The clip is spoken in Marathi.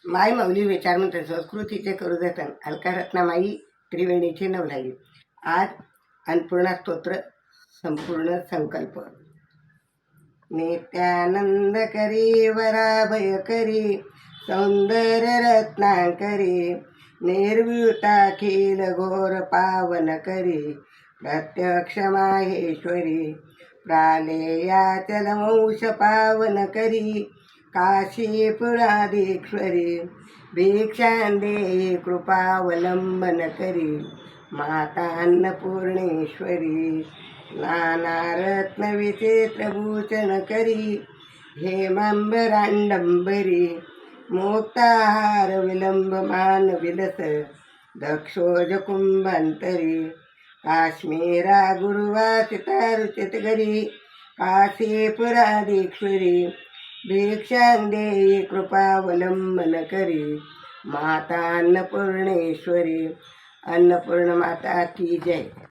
माय माऊली विचारमंत्र संस्कृतीचे करू जतन अलकारत्नामाई त्रिवेणीचे नवलाई. आज अन्नपूर्णा स्तोत्र संपूर्ण संकल्प. नित्यानंद करी वराभय करी सौंदर्य रत्नाकरी निर्व्युताखिल घोर पावन करी प्रत्यक्ष माहेश्वरी प्रालेयाचलवंश पावन करी काशीपुराधीश्वरी भिक्षांदेही कृपावलंबन करी माता अन्नपूर्णेश्वरी नानारत्न विचित्रभूषण करी हेमांबरांडंबरी मुक्ताहार विलंबमान विलस दक्षोज कुंभांतरी काश्मीरा गुरुवासिता रुचित घरी काशीपुराधीश्वरी भिक्षांदेही कृपावलंबन करी माता अन्नपूर्णेश्वरी. अन्नपूर्ण माता की जय.